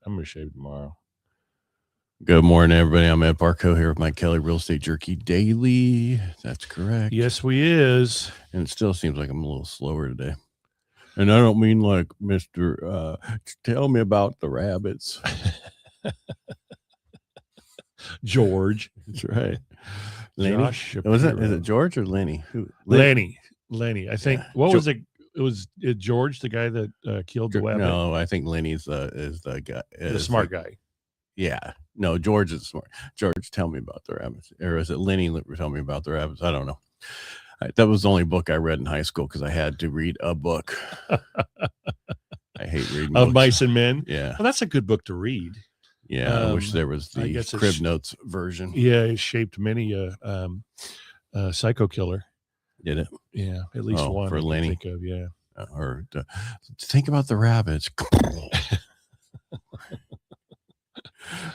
I'm going to shave tomorrow. Good morning, everybody. I'm Ed Parcaut here with Mike Kelly, Real Estate Jerky Daily. That's correct. Yes, we is. And it still seems like I'm a little slower today. And I don't mean like Mr. Tell me about the rabbits. George. That's right. Lenny? Josh is it George or Lenny? Lenny. I think. What was it? It was George, the guy that killed the rabbit? No, I think Lenny's is the guy. The smart guy. Yeah. No, George is smart. George, tell me about the rabbits. Or is it Lenny tell me about the rabbits? I don't know. That was the only book I read in high school because I had to read a book. I hate reading Of books. Mice and Men? Yeah. Well, that's a good book to read. Yeah, I wish there was the Crib Notes version. Yeah, it shaped many psycho killer. Did it? Yeah, at least one. For Lenny. Think of, yeah. Or think about the rabbits.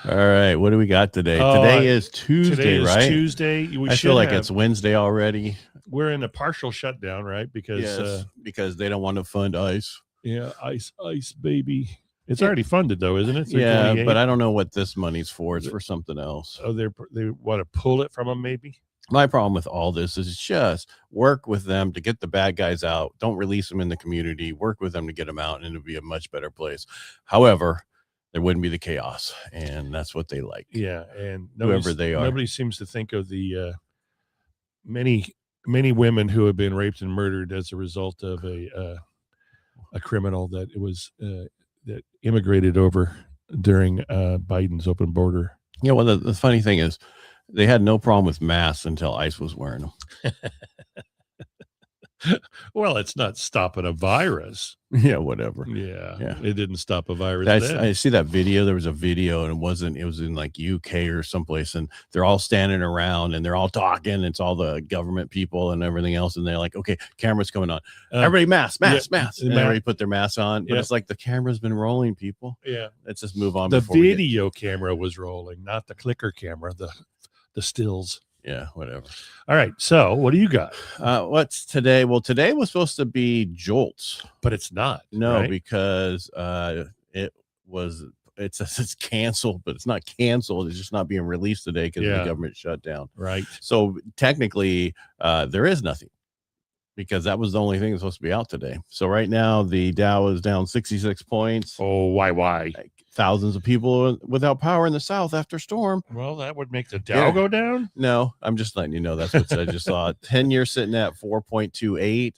All right, what do we got today? Today is Tuesday, right? Today is Tuesday. I feel like it's Wednesday already. We're in a partial shutdown, right? Because they don't want to fund ICE. Yeah, ICE, baby. It's already funded, though, isn't it? Yeah, but I don't know what this money's for. It's for something else. Oh, they want to pull it from them, maybe? My problem with all this is just work with them to get the bad guys out. Don't release them in the community. Work with them to get them out, and it'll be a much better place. However, there wouldn't be the chaos, and that's what they like. Yeah, and whoever they are. Nobody seems to think of the many women who have been raped and murdered as a result of a criminal that that immigrated over during Biden's open border. Yeah, well, the funny thing is, they had no problem with masks until ICE was wearing them. Well, it's not stopping a virus. Yeah, whatever. Yeah. It didn't stop a virus. I see that video. There was a video, and it was in like UK or someplace, and they're all standing around and they're all talking. It's all the government people and everything else, and they're like, "Okay, camera's coming on. Everybody, mask." And everybody put their masks on, but it's like the camera's been rolling. People, let's just move on. The video camera was rolling, not the clicker camera. The stills. Yeah, whatever. All right. So what do you got? What's today? Well, today was supposed to be Jolts, but it's not. No, right? Because it's canceled, but it's not canceled. It's just not being released today because the government shut down. Right. So technically, there is nothing because that was the only thing that's supposed to be out today. So right now, the Dow is down 66 points. Oh, why? Like thousands of people without power in the South after storm. Well, that would make the Dow go down. No, I'm just letting you know that's what I just saw. 10-year sitting at 4.28.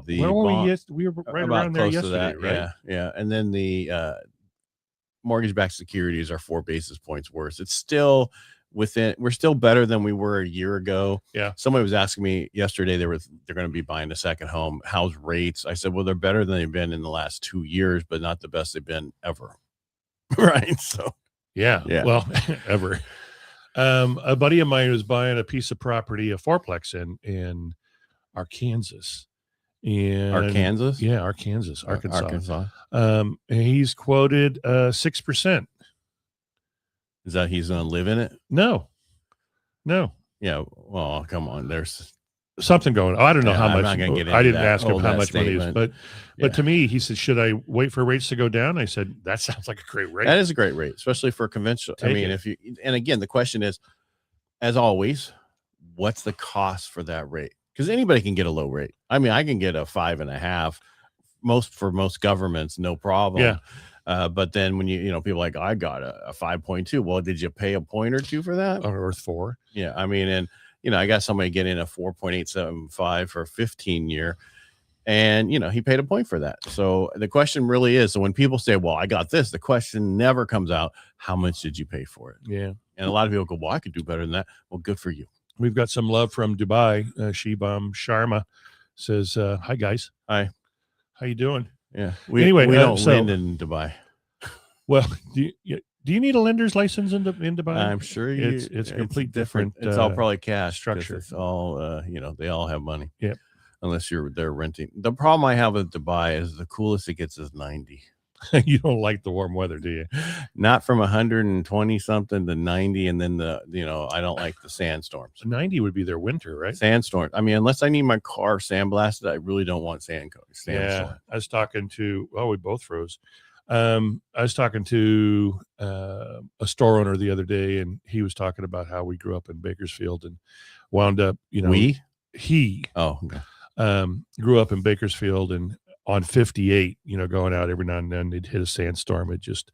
We were right around there yesterday, right? Yeah. And then the mortgage-backed securities are 4 basis points worse. It's still we're still better than we were a year ago. Yeah. Somebody was asking me yesterday, they're going to be buying a second home. How's rates? I said, well, they're better than they've been in the last 2 years, but not the best they've been ever. Right. So yeah. Well, ever. A buddy of mine was buying a piece of property, a fourplex in Arkansas. Arkansas? Yeah, Arkansas. And he's quoted 6%. Is that he's gonna live in it? No. Yeah. Well, come on. There's something going on. I don't know how much. I didn't ask him how much money is, but to me, he said, should I wait for rates to go down? I said, that sounds like a great rate. That is a great rate, especially for conventional. And again, the question is, as always, what's the cost for that rate? Because anybody can get a low rate. I mean, I can get a 5.5. For most governments, no problem. Yeah. But then when you people like, I got a 5.2. Well, did you pay a point or two for that? Or 4? Yeah. I mean, and I got somebody getting a 4.875 for a 15-year, and he paid a point for that. So the question really is, so when people say, well, I got this, the question never comes out, how much did you pay for it? Yeah. And a lot of people go, well, I could do better than that. Well, good for you. We've got some love from Dubai. Shibam Sharma says, hi guys. Hi. How you doing? Yeah. We don't lend in Dubai. Well, do you need a lender's license in Dubai? I'm sure it's complete different. It's all probably cash structure. It's all they all have money. Yeah. Unless they're renting. The problem I have with Dubai is the coolest it gets is 90. You don't like the warm weather, do you? Not from 120 something to 90, and then I don't like the sandstorms. 90 would be their winter, right? Sandstorm. I mean, unless I need my car sandblasted, I really don't want sandstorm. Yeah, I was talking to. We both froze. I was talking to a store owner the other day, and he was talking about how we grew up in Bakersfield and wound up, he grew up in Bakersfield and on 58, going out every now and then, they'd hit a sandstorm. It just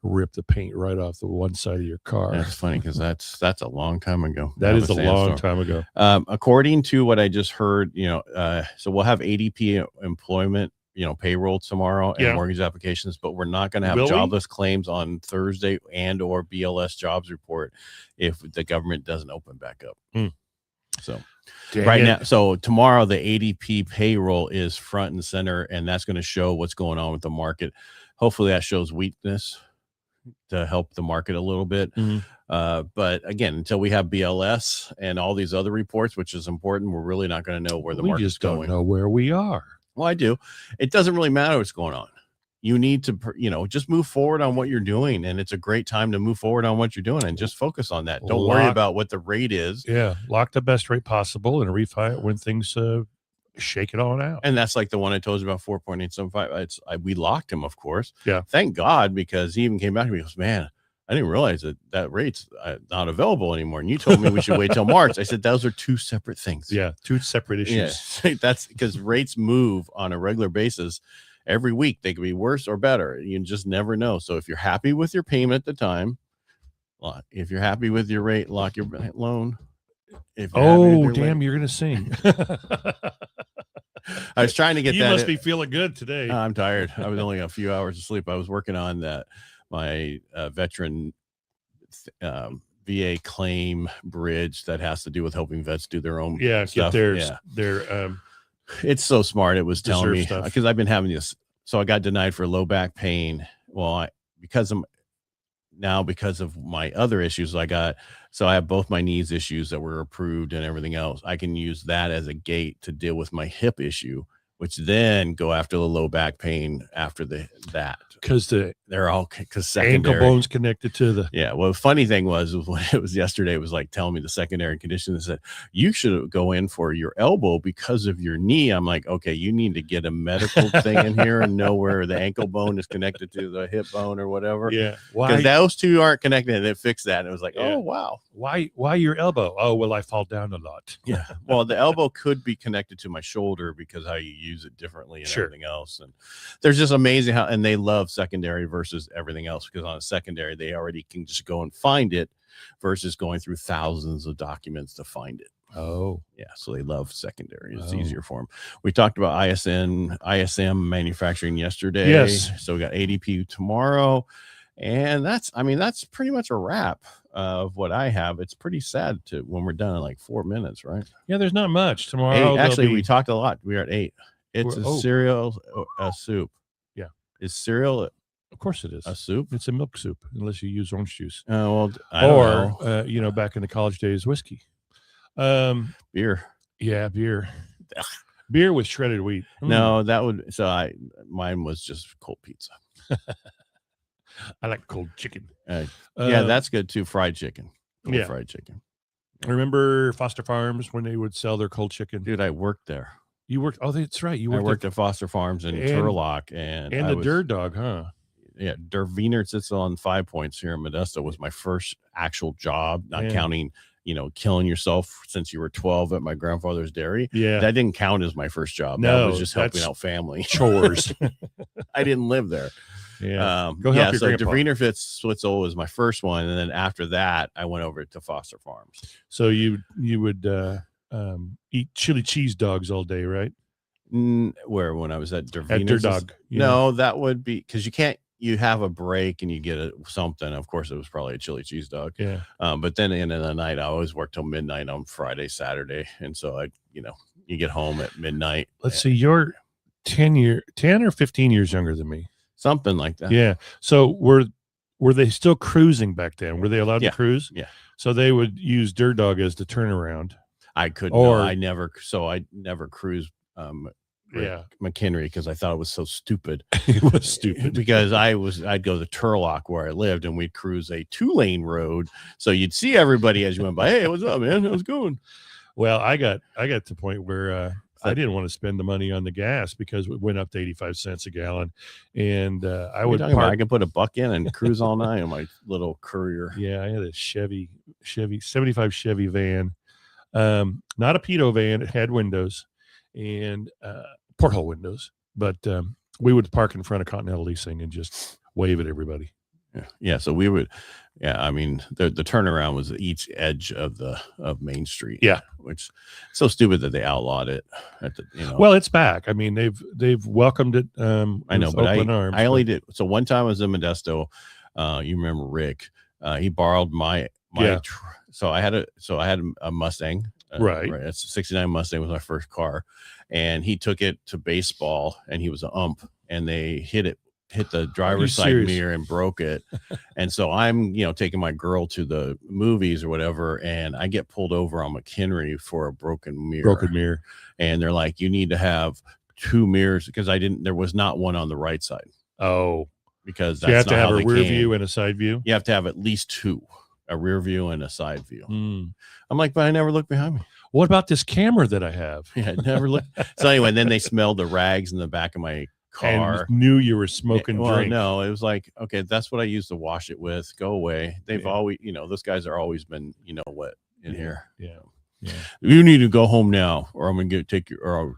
ripped the paint right off the one side of your car. That's funny because that's a long time ago. That is a long time ago. According to what I just heard, so we'll have ADP employment, payroll tomorrow and mortgage applications, but we're not going to have jobless claims on Thursday and or BLS jobs report if the government doesn't open back up. So now, so tomorrow the ADP payroll is front and center, and that's going to show what's going on with the market. Hopefully that shows weakness to help the market a little bit. But again, until we have BLS and all these other reports, which is important, we're really not going to know where the market's going. We just don't know where we are. Well, I do. It doesn't really matter what's going on. You need to, just move forward on what you're doing. And it's a great time to move forward on what you're doing and just focus on that. Don't worry about what the rate is. Yeah. Lock the best rate possible and refi it when things shake it all out. And that's like the one I told you about, 4.875. We locked him, of course. Yeah. Thank God, because he even came back to me and goes, man, I didn't realize that rate's not available anymore. And you told me we should wait till March. I said, those are two separate things. Yeah. Two separate issues. Yeah. That's because rates move on a regular basis every week. They could be worse or better. You just never know. So if you're happy with your payment at the time, if you're happy with your rate, lock your loan. You're going to sing. I was trying to get that. You must be feeling good today. I'm tired. I was only a few hours of sleep. I was working on my veteran VA claim bridge that has to do with helping vets do their own stuff. Get their it's so smart. It was telling me because I've been having this. So I got denied for low back pain. Well, because of my other issues, I have both my knees issues that were approved and everything else. I can use that as a gate to deal with my hip issue, which then go after the low back pain after that. Because they're all secondary. Ankle bones connected to the. Yeah. Well, the funny thing was when it was yesterday, it was like telling me the secondary condition that said, you should go in for your elbow because of your knee. I'm like, okay, you need to get a medical thing in here and know where the ankle bone is connected to the hip bone or whatever. Yeah. Because those two aren't connected, and it fixed that. And it was like, oh, wow. Why your elbow? Oh, well, I fall down a lot. Yeah. Well, the elbow could be connected to my shoulder because how you use it differently and everything else. And there's just amazing how, and they love secondary versus everything else, because on a secondary, they already can just go and find it versus going through thousands of documents to find it. Oh, yeah. So they love secondary. It's easier for them. We talked about ISM manufacturing yesterday. Yes. So we got ADP tomorrow. And that's pretty much a wrap of what I have. It's pretty sad when we're done in like 4 minutes, right? Yeah, there's not much tomorrow. Actually, we talked a lot. We are at 8. It's a cereal, a soup. Yeah. Is cereal? Of course it is. A soup? It's a milk soup, unless you use orange juice. I don't know. Back in the college days, whiskey. Beer. Yeah, beer. Beer with shredded wheat. No, mine was just cold pizza. I like cold chicken. Yeah, that's good too. Fried chicken. Fried chicken. Remember Foster Farms when they would sell their cold chicken? Dude, I worked there. You worked? Oh, that's right. I worked at Foster Farms in Turlock, and the Dirt Dog, huh? Yeah, Der Wiener sits on 5 Points here in Modesto was my first actual job, not counting, killing yourself since you were 12 at my grandfather's dairy. Yeah, that didn't count as my first job. No, that was just helping out family chores. I didn't live there. Yeah, go help your grandpa. Der Wiener Switzel was my first one, and then after that, I went over to Foster Farms. So you would eat chili cheese dogs all day, right? Where when I was at Der Wiener? At Der Dog. No, that would be because you can't. You have a break and you get something. Of course, it was probably a chili cheese dog. Yeah. But then in the night, I always work till midnight on Friday, Saturday, and so you get home at midnight. Let's see, you're 10 or 15 years younger than me. Something like that. Yeah. So were they still cruising back then? Were they allowed to cruise? Yeah. So they would use Dirt Dog as the turnaround. I couldn't. I never cruised. McHenry because I thought it was so stupid. It was stupid because I'd go to Turlock where I lived and we'd cruise a 2-lane road, so you'd see everybody as you went by. Hey, what's up, man? How's it going? Well, I got to the point where I didn't want to spend the money on the gas because it went up to 85 cents a gallon. And I would I could put a buck in and cruise all night on my little Courier. Yeah, I had a Chevy 75 Chevy van. Not a pedo van. It had windows and porthole windows, but we would park in front of Continental Leasing and just wave at everybody. Yeah. So we would, I mean, the turnaround was at each edge of Main Street. Yeah. Which so stupid that they outlawed it Well, it's back. I mean, they've welcomed it. I know, but I only did. So one time I was in Modesto. You remember Rick, he borrowed my so I had a Mustang. Right. That's a 69 Mustang was my first car. And he took it to baseball and he was an ump and they hit the driver's side mirror and broke it. And so I'm, taking my girl to the movies or whatever. And I get pulled over on McHenry for a broken mirror. And they're like, you need to have 2 mirrors because there was not one on the right side. Oh, because you have to have a rear view and a side view. You have to have at least 2, a rear view and a side view. I'm like, but I never looked behind me. What about this camera that I have? Yeah, I never looked. So anyway, then they smelled the rags in the back of my car. And knew you were smoking drink. No, it was like, okay, that's what I used to wash it with. Go away. They've always, those guys are always been, in here. Yeah. You need to go home now, or I'm gonna take your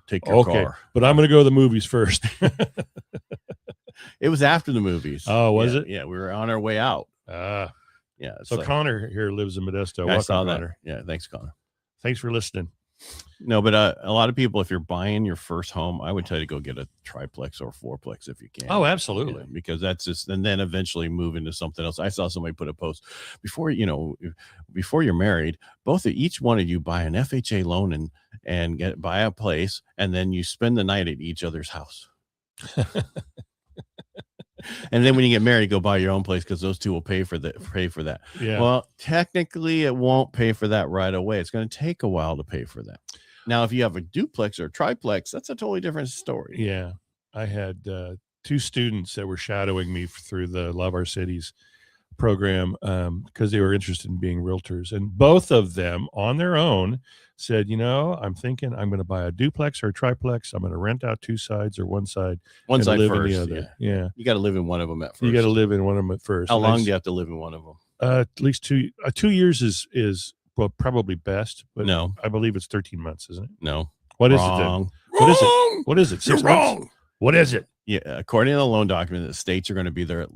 car. But I'm gonna go to the movies first. It was after the movies. Oh, was it? Yeah, we were on our way out. Yeah. So like, Connor here lives in Modesto. I saw that. Connor. Yeah, thanks, Connor. Thanks for listening. No, but a lot of people, if you're buying your first home, I would tell you to go get a triplex or 4plex if you can. Oh, absolutely. Because that's just, and then eventually move into something else. I saw somebody put a post before you're married, each one of you buy an FHA loan and buy a place, and then you spend the night at each other's house. And then when you get married, go buy your own place because those two will pay for that. Yeah. Well, technically, it won't pay for that right away. It's going to take a while to pay for that. Now, if you have a duplex or a triplex, that's a totally different story. Yeah. I had 2 students that were shadowing me through the Love Our Cities program because they were interested in being realtors. And both of them on their own said, I'm thinking I'm going to buy a duplex or a triplex. I'm going to rent out 2 sides or one side. One side live first. In the other. Yeah. You got to live in one of them at first. You got to live in one of them at first. How long do you have to live in one of them? At least 2 years is well, probably best. But no, I believe it's 13 months, isn't it? No. What is it then? What is it? What is it? 6 months? What is it? Yeah, according to the loan document, the states are going to be there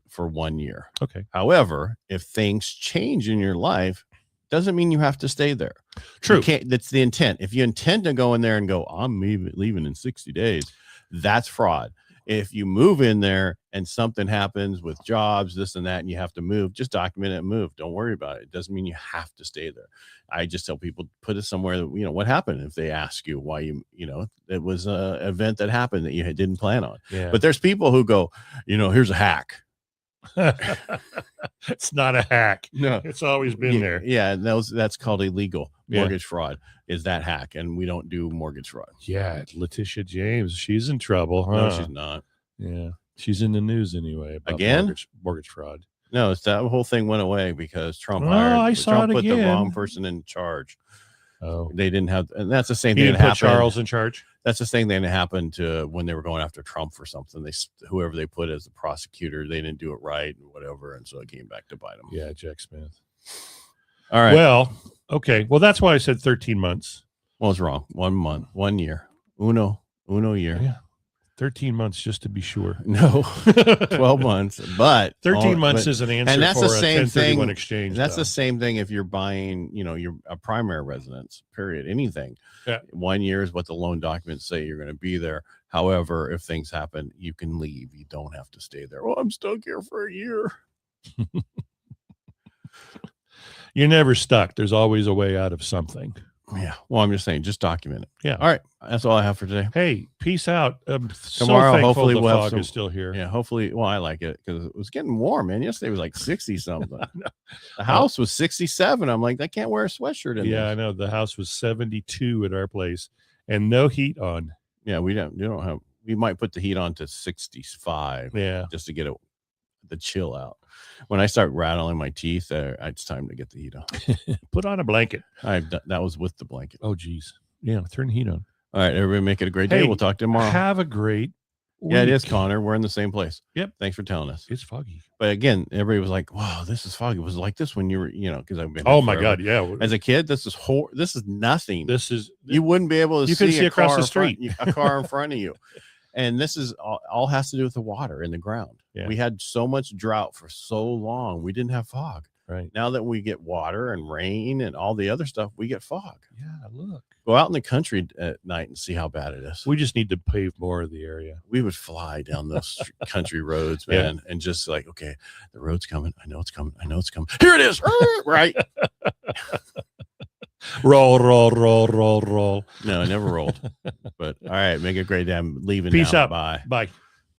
for 1 year. Okay. However, if things change in your life, doesn't mean you have to stay there. True. That's the intent. If you intend to go in there and go, I'm leaving in 60 days, that's fraud. If you move in there and something happens with jobs, this and that, and you have to move, just document it and move. Don't worry about it. It doesn't mean you have to stay there. I just tell people, put it somewhere that, what happened if they ask you why it was an event that happened that you didn't plan on. Yeah. But there's people who go, here's a hack. It's not a hack. No, it's always been there. Yeah. And that's called illegal mortgage fraud is that hack. And we don't do mortgage fraud. Yeah. Letitia James, she's in trouble. Huh? No, she's not. Yeah. She's in the news anyway. About again? Mortgage fraud. No, it's that whole thing went away because Trump put the wrong person in charge. Oh, they didn't have, and that's the same thing. That happened. Charles in charge. That's the same thing that happened to when they were going after Trump for something. Whoever they put as the prosecutor, they didn't do it right and whatever, and so it came back to bite them. Yeah, Jack Smith. All right. Well, okay. Well, that's why I said 13 months. Well, it's wrong. 1 month, 1 year. Uno year. Yeah. 13 months just to be sure. No, 12 months, but 13 months is an answer. And that's for the same thing. Exchange. That's the same thing if you're buying, you're a primary residence, period. Anything. Yeah. 1 year is what the loan documents say you're going to be there. However, if things happen, you can leave. You don't have to stay there. Well, I'm stuck here for a year. You're never stuck. There's always a way out of something. Yeah. Well, I'm just saying, just document it. Yeah. All right. That's all I have for today. Hey, peace out. Tomorrow, hopefully, the we'll fog have is still here. Yeah. Hopefully. Well, I like it because it was getting warm, man. Yesterday was like 60 something. The house was 67. I'm like, I can't wear a sweatshirt in Yeah, this. I know. The house was 72 at our place and no heat on. Yeah. We might put the heat on to 65. Yeah. Just to get the chill out. When I start rattling my teeth, it's time to get the heat on. Put on a blanket. That was with the blanket. Oh, geez. Yeah. Turn the heat on. All right, everybody, make it a great day. Hey, We'll talk tomorrow. Have a great Yeah, it week. is, Connor. We're in the same place. Yep. Thanks for telling us. It's foggy. But again, everybody was like, "Wow, this is foggy." It was like this when you were, because I've been. Oh my God, yeah. As a kid, this is nothing. This is You wouldn't be able to you see, couldn't see across car the in front- street. a car in front of you. And this is all has to do with the water in the ground. Yeah. We had so much drought for so long. We didn't have fog. Right. Now that we get water and rain and all the other stuff, we get fog. Yeah, look. Go out in the country at night and see how bad it is. We just need to pave more of the area. We would fly down those country roads, Yeah. man, and just like, okay, the road's coming. I know it's coming. I know it's coming. Here it is. Right. Roll, roll, roll, roll, roll. No, I never rolled. But all right, make a great day. I'm leaving. Peace now. out. Bye. Bye.